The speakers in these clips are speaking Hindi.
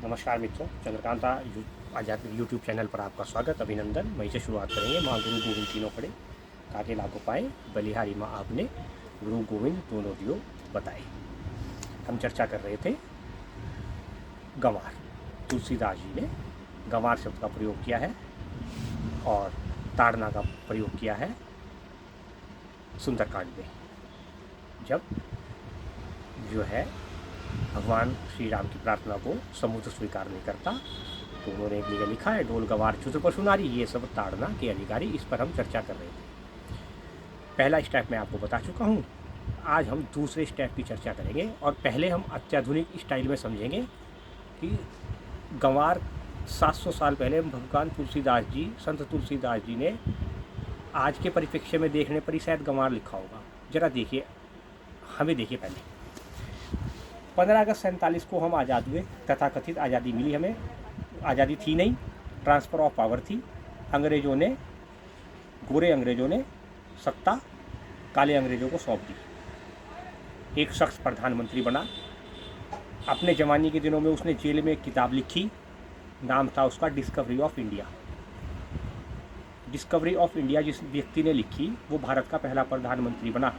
नमस्कार मित्रों, चंद्रकांता आजाद यूट्यूब चैनल पर आपका स्वागत, अभिनंदन। वहीं से शुरुआत करेंगे। माँ गुरु गोविंद तीनों खड़े, काके लागू पाए, बलिहारी माँ आपने, गुरु गोविंद दोनों दियो बताए। हम चर्चा कर रहे थे गंवार। तुलसीदास जी ने गंवार शब्द का प्रयोग किया है और ताड़ना का प्रयोग किया है सुंदरकांड में, जब जो है भगवान श्री राम की प्रार्थना को समुद्र स्वीकार नहीं करता, तो उन्होंने एक जगह लिखा है, ढोल गवार चुत पशु नारी, ये सब ताड़ना के अधिकारी। इस पर हम चर्चा कर रहे थे। पहला स्टेप मैं आपको बता चुका हूँ। आज हम दूसरे स्टेप की चर्चा करेंगे और पहले हम अत्याधुनिक स्टाइल में समझेंगे कि गंवार 700 साल पहले भगवान तुलसीदास जी, संत तुलसीदास जी ने आज के परिप्रेक्ष्य में देखने पर ही शायद गंवार लिखा होगा। जरा देखिए, हमें देखिए पहले 15 अगस्त 47 को हम आज़ाद हुए। तथाकथित आज़ादी मिली हमें। आज़ादी थी नहीं, ट्रांसफ़र ऑफ पावर थी। अंग्रेज़ों ने, गोरे अंग्रेज़ों ने सत्ता काले अंग्रेज़ों को सौंप दी। एक शख्स प्रधानमंत्री बना। अपने जवानी के दिनों में उसने जेल में एक किताब लिखी, नाम था उसका discovery of India. Discovery of India जिस व्यक्ति ने लिखी, वो भारत का पहला प्रधानमंत्री बना।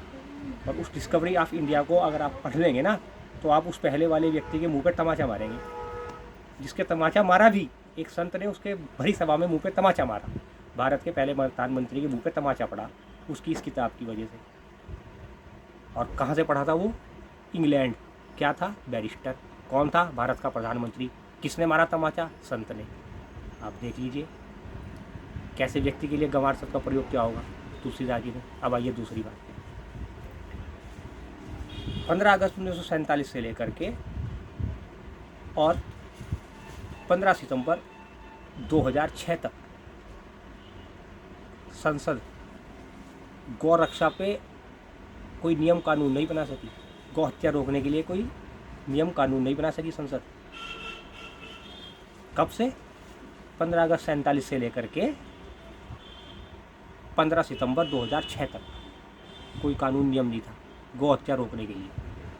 और उस डिस्कवरी ऑफ इंडिया को अगर आप पढ़ लेंगे ना, तो आप उस पहले वाले व्यक्ति के मुंह पे तमाचा मारेंगे। जिसके तमाचा मारा भी, एक संत ने उसके भरी सभा में मुंह पे तमाचा मारा। भारत के पहले प्रधानमंत्री के मुंह पे तमाचा पड़ा उसकी इस किताब की वजह से। और कहाँ से पढ़ा था वो? इंग्लैंड। क्या था? बैरिस्टर। कौन था? भारत का प्रधानमंत्री। किसने मारा तमाचा? संत ने। आप देख लीजिए कैसे व्यक्ति के लिए गंवार शब्द का प्रयोग किया होगा तुलसीदास जी ने। अब आइए दूसरी बात। 15 अगस्त 1947 से लेकर के और 15 सितंबर 2006 तक संसद गौ रक्षा पे कोई नियम कानून नहीं बना सकी। गौ हत्या रोकने के लिए कोई नियम कानून नहीं बना सकी संसद। कब से? 15 अगस्त 47 से लेकर के 15 सितंबर 2006 तक कोई कानून नियम नहीं था गौ हत्या रोकने के लिए।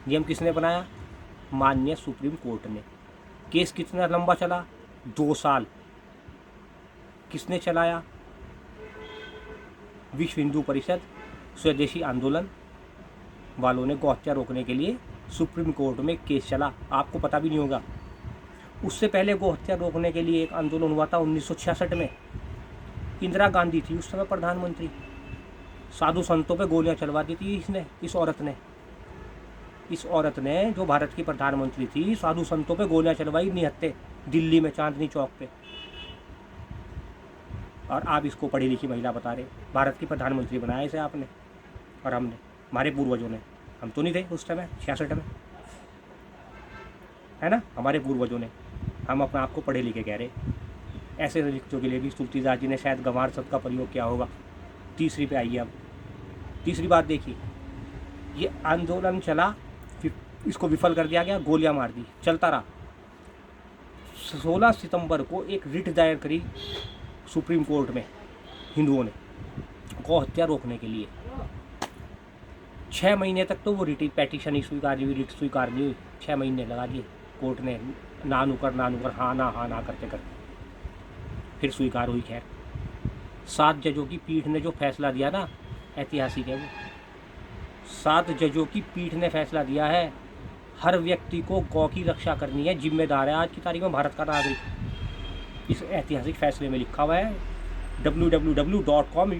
नियम किसने बनाया? माननीय सुप्रीम कोर्ट ने। केस कितना लंबा चला? 2 साल। किसने चलाया? विश्व हिंदू परिषद, स्वदेशी आंदोलन वालों ने गौ हत्या रोकने के लिए सुप्रीम कोर्ट में केस चला। आपको पता भी नहीं होगा, उससे पहले गौ हत्या रोकने के लिए एक आंदोलन हुआ था 1966 में। इंदिरा गांधी थी उस समय प्रधानमंत्री। साधु संतों पे गोलियां चलवा दी थी इस औरत ने जो भारत की प्रधानमंत्री थी, साधु संतों पे गोलियां चलवाई निहत्थे, दिल्ली में चांदनी चौक पे। और आप इसको पढ़ी लिखी महिला बता रहे, भारत की प्रधानमंत्री बनाया इसे आपने और हमने, हमारे पूर्वजों ने। हम तो नहीं थे उस समय 66 में, है ना? हमारे पूर्वजों ने। हम अपने आप को पढ़े लिखे कह रहे। ऐसे व्यक्तियों के लिए भी तुलसीदास जी ने शायद गंवार शब्द का प्रयोग किया होगा। तीसरी पे आइए। अब तीसरी बात देखिए, ये आंदोलन चला, इसको विफल कर दिया गया, गोलियां मार दी, चलता रहा। 16 सितंबर को एक रिट दायर करी सुप्रीम कोर्ट में हिंदुओं ने गौ हत्या रोकने के लिए। 6 महीने तक तो वो रिट पेटिशन ही स्वीकार नहीं हुई, रिट स्वीकार नहीं हुई। 6 महीने लगा दिए कोर्ट ने, ना नुकर हाँ ना करते करते फिर स्वीकार हुई। खैर 7 जजों की पीठ ने जो फैसला दिया ना, ऐतिहासिक है वो। 7 जजों की पीठ ने फैसला दिया है, हर व्यक्ति को गौ की रक्षा करनी है, जिम्मेदार है आज की तारीख में भारत का नागरिक। इस ऐतिहासिक फैसले में लिखा हुआ है। www.com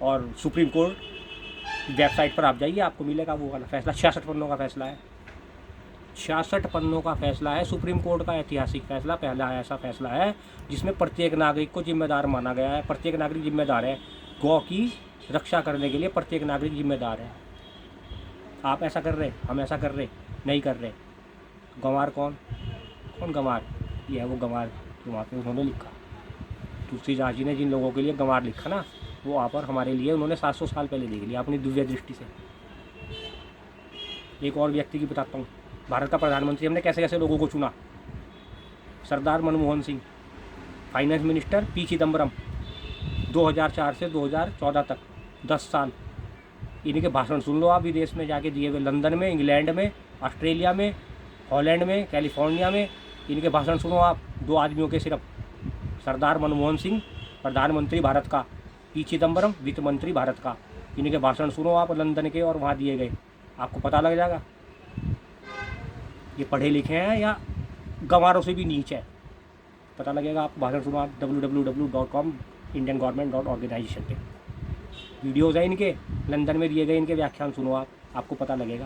और सुप्रीम कोर्ट वेबसाइट पर आप जाइए, आपको मिलेगा वो वाला फैसला। 66 पन्नों का फैसला है। 66 पन्नों का फैसला है सुप्रीम कोर्ट का। ऐतिहासिक फैसला, पहला ऐसा फैसला है जिसमें प्रत्येक नागरिक को जिम्मेदार माना गया है। प्रत्येक नागरिक जिम्मेदार है, गौ की रक्षा करने के लिए प्रत्येक नागरिक जिम्मेदार है। आप ऐसा कर रहे, हम ऐसा कर रहे नहीं कर रहे। गंवार कौन गंवार? ये है वो गंवार जो वहाँ पे उन्होंने लिखा। तुलसीदास जी ने जिन लोगों के लिए गंवार लिखा ना, वो आप और हमारे लिए उन्होंने 700 साल पहले देख लिया अपनी दिव्य दृष्टि से। एक और व्यक्ति की बताता हूँ। भारत का प्रधानमंत्री हमने कैसे कैसे लोगों को चुना। Sardar Manmohan Singh, finance minister P Chidambaram, 2004 से 2014 तक 10 साल। इनके भाषण सुन लो आप, विदेश में जाके दिए हुए, लंदन में, इंग्लैंड में, ऑस्ट्रेलिया में, हॉलैंड में, कैलिफोर्निया में, इनके भाषण सुनो आप, दो आदमियों के सिर्फ, सरदार मनमोहन सिंह प्रधानमंत्री भारत का, पी चिदम्बरम वित्त मंत्री भारत का। इनके भाषण सुनो आप लंदन के और वहाँ दिए गए, आपको पता लग जाएगा ये पढ़े लिखे हैं या गंवारों से भी नीच है, पता लगेगा आपको। भाषण सुनो आप www.com इंडियन गवर्नमेंट ऑर्गेनाइजेशन पे वीडियोज़ हैं इनके, लंदन में दिए गए इनके व्याख्यान सुनो आप, आपको पता लगेगा,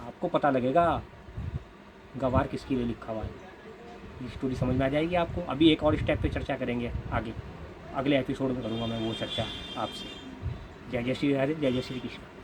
आपको पता लगेगा गंवार किसके लिए लिखा हुआ है। ये स्टोरी समझ में आ जाएगी आपको। अभी एक और स्टेप पे चर्चा करेंगे आगे, अगले एपिसोड में करूँगा मैं वो चर्चा आपसे। जय जय श्री राधे, जय जय श्री कृष्ण।